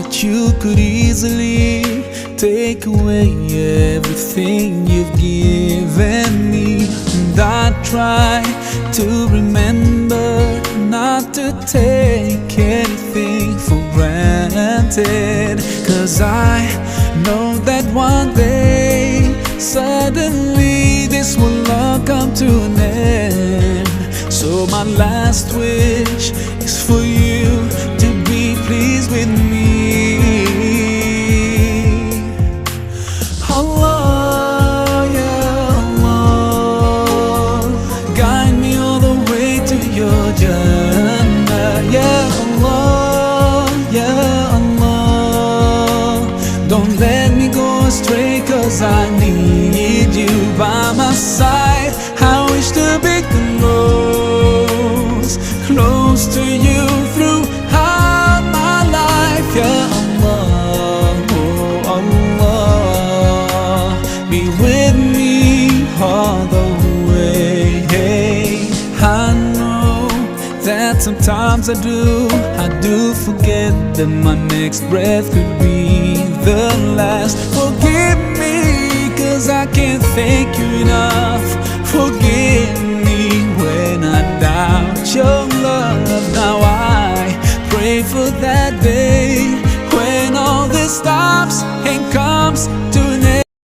that you could easily take away everything you've given me. And I try to remember not to take anything for granted, 'cause I know that one day suddenly this will all come to an end. So my last wish is for you to be pleased with me. Allah, yeah Allah, guide me all the way to your Jannah. Yeah Allah, yeah Allah, don't let me go astray, 'cause I need you by my side. I wish to be close to you throughout my life. Yeah Allah, oh Allah, be with me all the way. I know that sometimes I do forget that my next breath could be the last. Forgive me, 'cause I can't thank you enough. Forgive